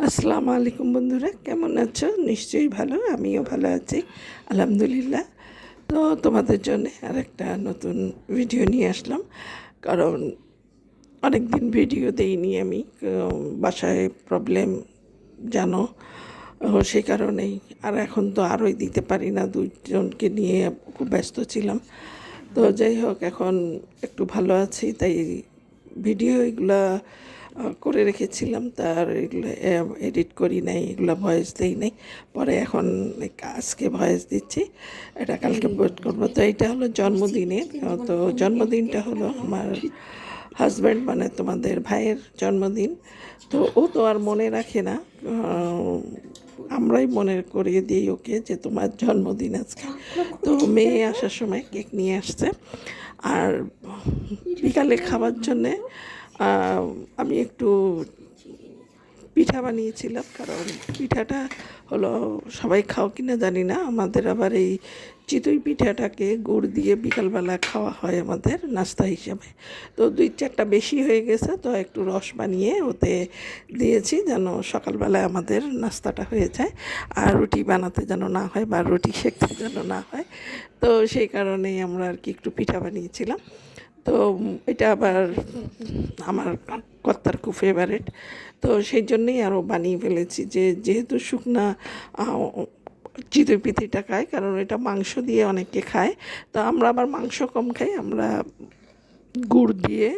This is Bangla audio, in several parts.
আসসালামু আলাইকুম বন্ধুরা, কেমন আছো? নিশ্চয়ই ভালো, আমিও ভালো আছি আলহামদুলিল্লাহ। তো তোমাদের জন্য আরেকটা নতুন ভিডিও নিয়ে আসলাম, কারণ অনেক দিন ভিডিও দেইনি আমি। বাসায় প্রবলেম জানো, সেই কারণেই। আর এখন তো আরোই দিতে পারি না, দুজনকে নিয়ে খুব ব্যস্ত ছিলাম। তো যাই হোক, এখন একটু ভালো আছি, তাই ভিডিও এগুলা করে রেখেছিলাম, তার এগুলো এডিট করি নাই, এগুলো ভয়েস দেই নাই। পরে এখন আজকে ভয়েস দিচ্ছি, এটা কালকে পোস্ট করবো। তো এটা হলো জন্মদিনের। তো জন্মদিনটা হলো আমার হাজব্যান্ড, মানে তোমাদের ভাইয়ের জন্মদিন। তো ও তো আর মনে রাখে না, আমরাই মনে করিয়ে দিই ওকে যে তোমার জন্মদিন আজকে। তো মেয়ে আসার সময় কেক নিয়ে আসছে, আর বিকালে খাবার জন্যে আমি একটু পিঠা বানিয়েছিলাম। কারণ পিঠাটা হলো, সবাই খাও কিনা জানি না, আমাদের আবার এই চিতই পিঠাটাকে গুড় দিয়ে বিকালবেলা খাওয়া হয় আমাদের নাস্তা হিসাবে। তো 2-4টা বেশি হয়ে গেছে, তো একটু রস বানিয়ে ওতে দিয়েছি যেন সকালবেলায় আমাদের নাস্তাটা হয়ে যায়, আর রুটি বানাতে যেন না হয় বা রুটি সেঁকতে যেন না হয়। তো সেই কারণেই আমরা আর কি একটু পিঠা বানিয়েছিলাম। তো এটা আবার আমার কর্তার খুব ফেভারিট, তো সেই জন্যেই আরও বানিয়ে ফেলেছি, যে যেহেতু শুকনা চিতই পিঠাটা খায়, কারণ এটা মাংস দিয়ে অনেকে খায়। তো আমরা আবার মাংস কম খাই, আমরা গুড় দিয়ে,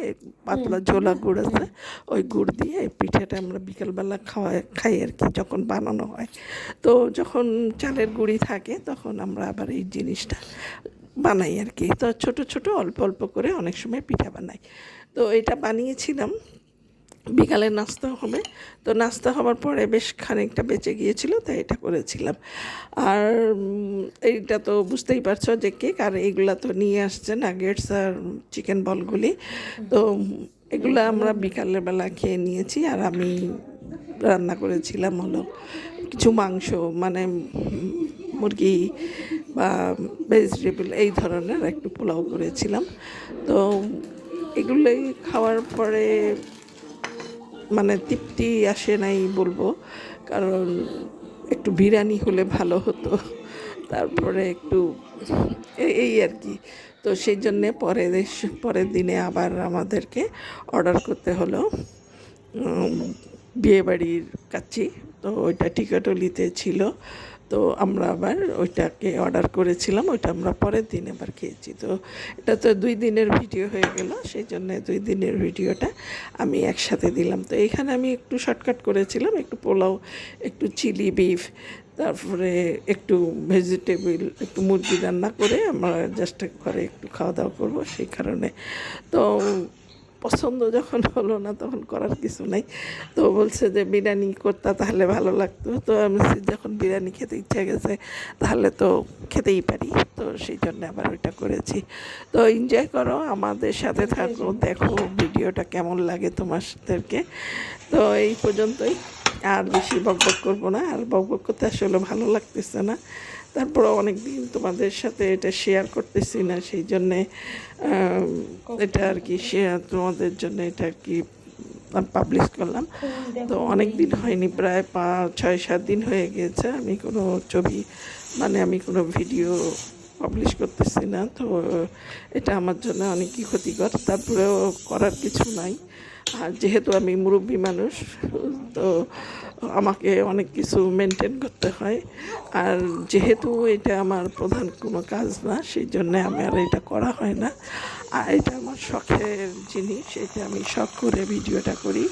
পাতলা ঝোলা গুড় আছে, ওই গুড় দিয়ে এই পিঠাটা আমরা বিকালবেলা খাই আর কি, যখন বানানো হয়। তো যখন চালের গুঁড়ি থাকে তখন আমরা আবার এই জিনিসটা বানাই আর কি। তো ছোট ছোট অল্প অল্প করে অনেক সময় পিঠা বানাই। তো এটা বানিয়েছিলাম, বিকালে নাস্তা হবে। তো নাস্তা হওয়ার পরে বেশ খানিকটা বেঁচে গিয়েছিল, তাই এটা করেছিলাম। আর এইটা তো বুঝতেই পারছো যে কেক, আর এইগুলা তো নিয়ে আসছে নাগেটস আর চিকেন বলগুলি। তো এগুলো আমরা বিকালের বেলা খেয়ে নিয়েছি। আর আমি রান্না করেছিলাম হলো কিছু মাংস, মানে মুরগি বা ভেজিটেবল এই ধরনের একটু পোলাও করেছিলাম। তো এগুলোই খাওয়ার পরে মানে তৃপ্তি আসে নাই বলবো, কারণ একটু বিরিয়ানি হলে ভালো হতো। তারপরে একটু এই আর কি। তো সেই জন্যে পরের দিনে আবার আমাদেরকে অর্ডার করতে হলো বিয়েবাড়ির কাচ্চি। তো ওইটা টিকাটলিতে ছিল, তো আমরা আবার ওইটাকে অর্ডার করেছিলাম, ওইটা আমরা পরের দিন আবার খেয়েছি। তো এটা তো 2 দিনের ভিডিও হয়ে গেল, সেই জন্য 2 দিনের ভিডিওটা আমি একসাথে দিলাম। তো এখানে আমি একটু শর্টকাট করেছিলাম, একটু পোলাও, একটু চিলি বিফ, তারপরে একটু ভেজিটেবল, একটু মুরগি রান্না করে আমরা জাস্ট ঘরে একটু খাওয়া দাওয়া করবো, সেই কারণে। তো পছন্দ যখন হলো না তখন করার কিছু নাই। তো বলছে যে বিরিয়ানি করতে তাহলে ভালো লাগতো। তো আমি যখন বিরিয়ানি খেতে ইচ্ছা গেছে তাহলে তো খেতেই পারি, তো সেই জন্য আবার ওইটা করেছি। তো এনজয় করো, আমাদের সাথে থাকো, দেখো ভিডিওটা কেমন লাগে তোমাদেরকে। তো এই পর্যন্তই, আর বেশি বকবক করবো না, আর বকবক করতে আসলে ভালো লাগতেছে না। তারপরে অনেক দিন তোমাদের সাথে এটা শেয়ার করতেছি না, সেই জন্যে এটা আর কি শেয়ার তোমাদের জন্য এটা আর কি পাবলিশ করলাম। তো অনেক দিন হয়নি, প্রায় 5-6-7 দিন হয়ে গিয়েছে আমি কোনো ছবি, মানে আমি কোনো ভিডিও পাবলিশ করতেছি না। তো এটা আমার জন্য অনেকই ক্ষতিকর, তারপরেও করার কিছু নাই। আর যেহেতু আমি মুরব্বী মানুষ, তো আমাকে অনেক কিছু মেনটেন করতে হয়। আর যেহেতু এটা আমার প্রধান কোনো কাজ না, সেই জন্যে আমার এটা করা হয় না। আর এটা আমার শখের জিনিস, এটা আমি শখ করে ভিডিওটা করি।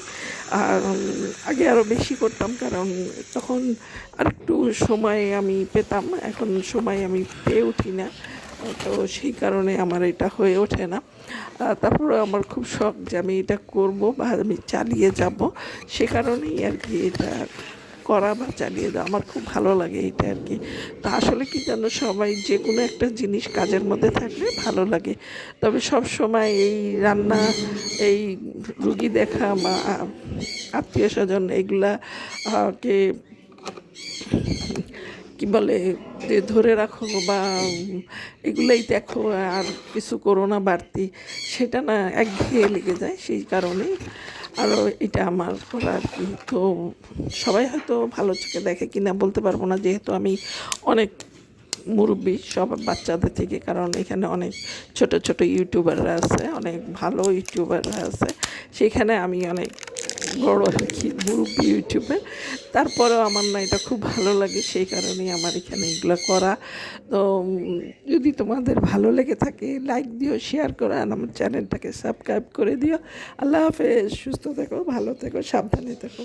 আর আগে আরও বেশি করতাম, কারণ তখন আর একটু সময় আমি পেতাম, এখন সময় আমি পেয়ে উঠি না। তো সেই কারণে আমার এটা হয়ে ওঠে না। তারপরে আমার খুব শখ যে আমি এটা করব বা আমি চালিয়ে যাব, সে কারণেই আর কি এটা করা বা চালিয়ে যাওয়া আমার খুব ভালো লাগে এটা আর কি। তা আসলে কি জানো, সবাই যে কোনো একটা জিনিস কাজের মধ্যে থাকলে ভালো লাগে। তবে সব সময় এই রান্না, এই রুগী দেখা বা আত্মীয় স্বজন এগুলা কে কি বলে যে ধরে রাখো বা এগুলোই দেখো আর কিছু করো না বাড়তি, সেটা না একঘেয়ে লেগে যায়। সেই কারণেই আরও এটা আমার করা আর কি। তো সবাই হয়তো ভালো চোখে দেখে কিনা বলতে পারবো না, যেহেতু আমি অনেক মুরব্বী সব বাচ্চাদের থেকে, কারণ এখানে অনেক ছোট ছোট ইউটিউবাররা আছে, অনেক ভালো ইউটিউবাররা আছে, সেখানে আমি অনেক বড় আর কি মুরব্বী ইউটিউবার। তারপরেও আমার না এটা খুব ভালো লাগে, সেই কারণেই আমার এখানে এগুলো করা। তো যদি তোমাদের ভালো লেগে থাকে লাইক দিও, শেয়ার করো, আর আমার চ্যানেলটাকে সাবস্ক্রাইব করে দিও। আল্লাহ হাফেজ, সুস্থ থেকো, ভালো থেকো, সাবধানে থেকো।